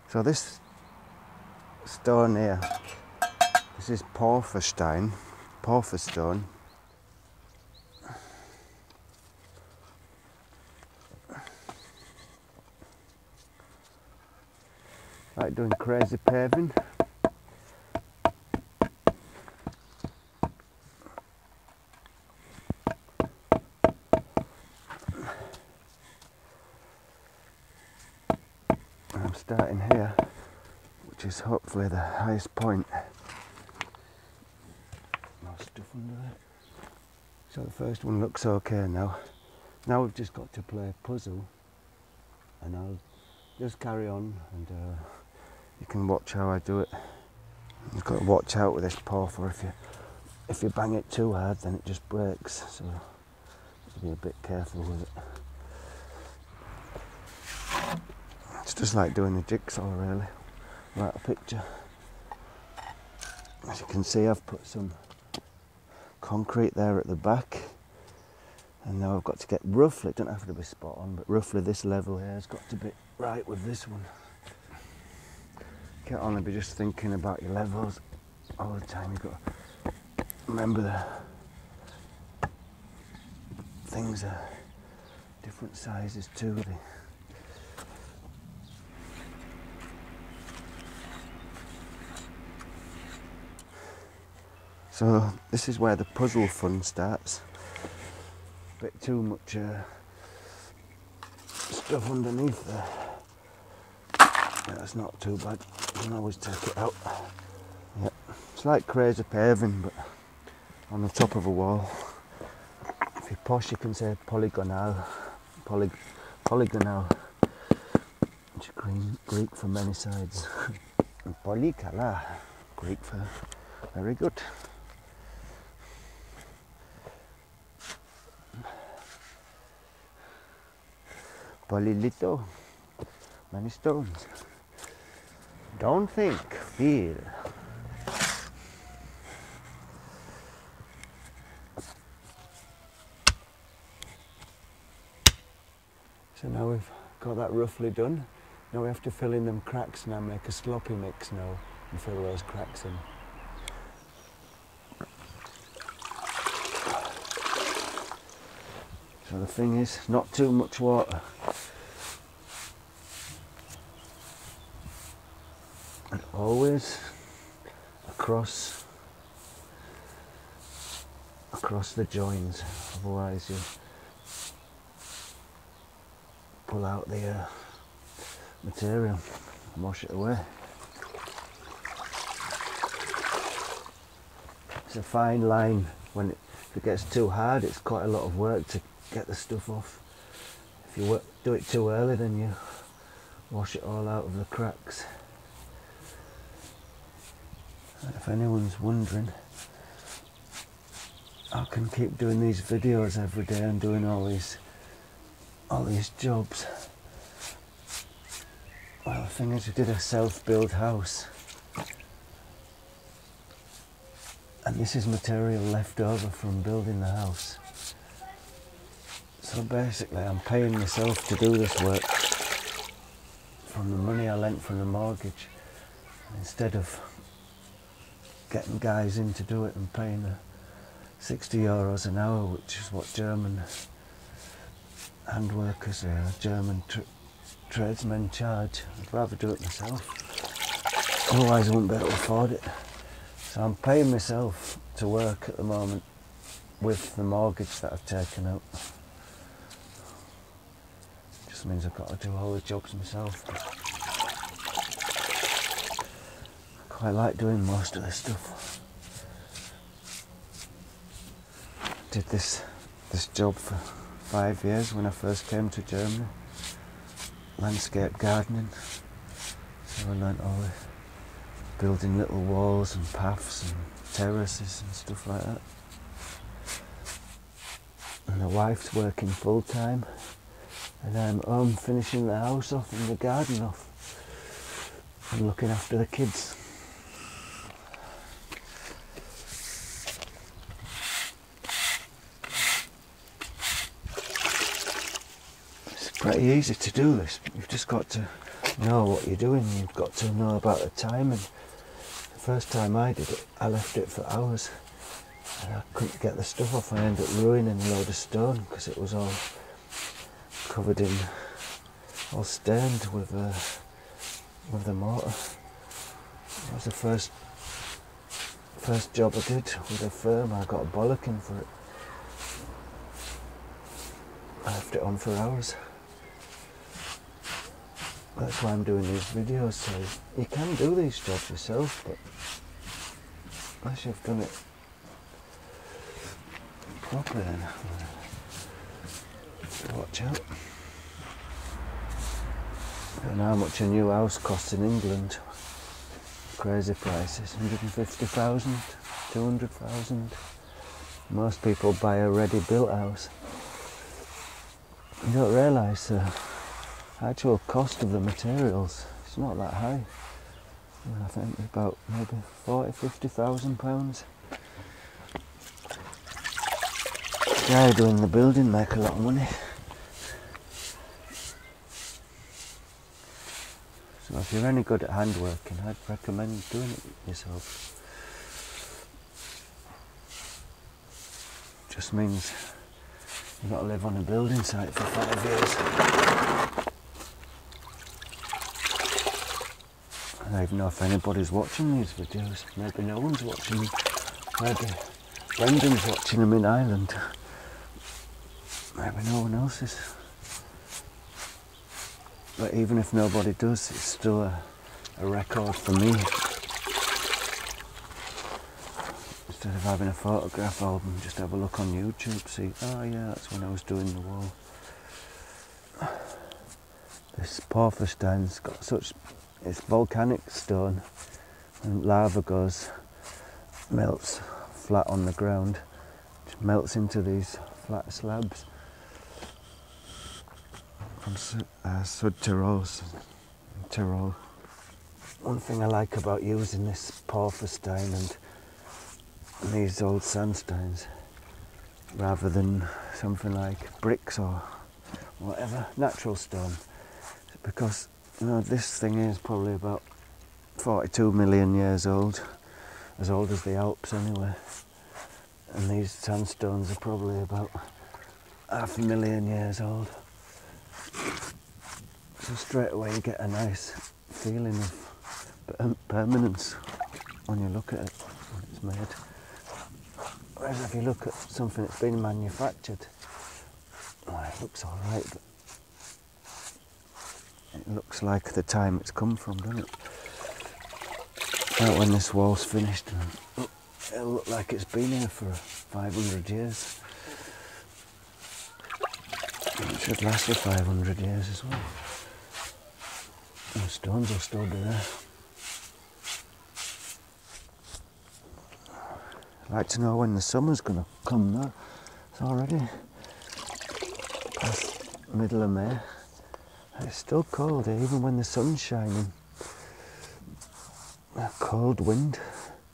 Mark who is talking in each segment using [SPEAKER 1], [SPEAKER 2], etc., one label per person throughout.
[SPEAKER 1] So this stone here, this is porphyr stone. Like doing crazy paving. I'm starting here, which is hopefully the highest point. No stuff under there. So the first one looks okay now. Now we've just got to play a puzzle, and I'll just carry on, and you can watch how I do it. You've got to watch out with this porphyr. If you bang it too hard, then it just breaks. So you have to be a bit careful with it. It's just like doing a jigsaw, really. Write a picture. As you can see, I've put some concrete there at the back, and now I've got to get roughly, it don't have to be spot on, but roughly this level here has got to be right with this one. You can't only be just thinking about your levels all the time. You've got to remember the things are different sizes too. So this is where the puzzle fun starts. A bit too much stuff underneath there. Yeah, that's not too bad. You can always take it out. Yep. It's like crazy paving, but on the top of a wall. If you're posh, you can say polygonal. Polygonal. Which is Greek for many sides. And polykala, Greek for very good. Polylito, many stones. Don't think, feel. So now we've got that roughly done. Now we have to fill in them cracks now, make a sloppy mix now and fill those cracks in. So the thing is, not too much water. And always across the joins, otherwise you pull out the material and wash it away. It's a fine line. If it gets too hard, it's quite a lot of work to get the stuff off. If you do it too early, then you wash it all out of the cracks. If anyone's wondering, I can keep doing these videos every day and doing all these jobs. Well, the thing is, we did a self-built house, and this is material left over from building the house. So basically, I'm paying myself to do this work from the money I lent from the mortgage, instead of getting guys in to do it and paying €60 an hour, which is what German hand workers or German tradesmen charge. I'd rather do it myself, otherwise I wouldn't be able to afford it. So I'm paying myself to work at the moment with the mortgage that I've taken out. Just means I've got to do all the jobs myself. I quite like doing most of this stuff. Did this job for 5 years when I first came to Germany. Landscape gardening. So I learnt all the building little walls and paths and terraces and stuff like that. And the wife's working full time, and I'm home finishing the house off and the garden off and looking after the kids. It's pretty easy to do this. You've just got to know what you're doing. You've got to know about the timing. The first time I did it, I left it for hours and I couldn't get the stuff off. I ended up ruining a load of stone because it was all covered in, all stained with the mortar. That was the first job I did with a firm. I got a bollocking for it. I left it on for hours. That's why I'm doing these videos, so you can do these jobs yourself, but unless you've done it properly, then watch out. I don't know how much a new house costs in England. Crazy prices, 150,000, 200,000. Most people buy a ready-built house. You don't realise the actual cost of the materials. It's not that high. I think about maybe 40,000, 50,000 pounds. The guy doing the building make a lot of money. So if you're any good at handworking, I'd recommend doing it yourself. Just means you've got to live on a building site for 5 years. I don't even know if anybody's watching these videos. Maybe no one's watching them. Maybe Brendan's watching them in Ireland. Maybe no one else is. But even if nobody does, it's still a record for me. Instead of having a photograph album, just have a look on YouTube, see, oh yeah, that's when I was doing the wall. This porphyrstein's got such, it's volcanic stone, and lava melts flat on the ground, just melts into these flat slabs. From Südtirol. One thing I like about using this porphyrstein and these old sandstones, rather than something like bricks or whatever, natural stone, because this thing is probably about 42 million years old, as old as the Alps anyway, and these sandstones are probably about 500,000 years old. So straight away you get a nice feeling of permanence when you look at it, when it's made. Whereas if you look at something that's been manufactured, well, it looks alright, but it looks like the time it's come from, doesn't it? Like when this wall's finished, it'll look like it's been here for 500 years. It should last for 500 years as well. And the stones will still be there. I'd like to know when the summer's going to come now. It's already past middle of May. It's still cold even when the sun's shining. A cold wind.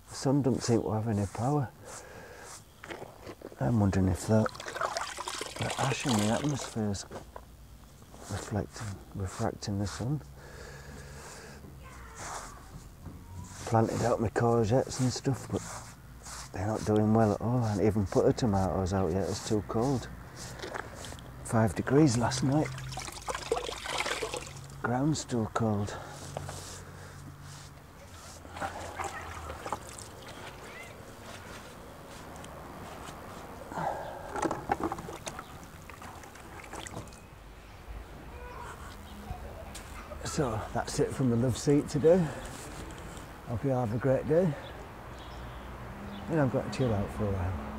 [SPEAKER 1] The sun doesn't seem to have any power. I'm wondering if the ash in the atmosphere is refracting the sun. Planted out my courgettes and stuff, but they're not doing well at all. I haven't even put the tomatoes out yet, it's too cold. 5 degrees last night. Ground's still cold. So that's it from the love seat today. Hope you have a great day. And I've got to chill out for a while.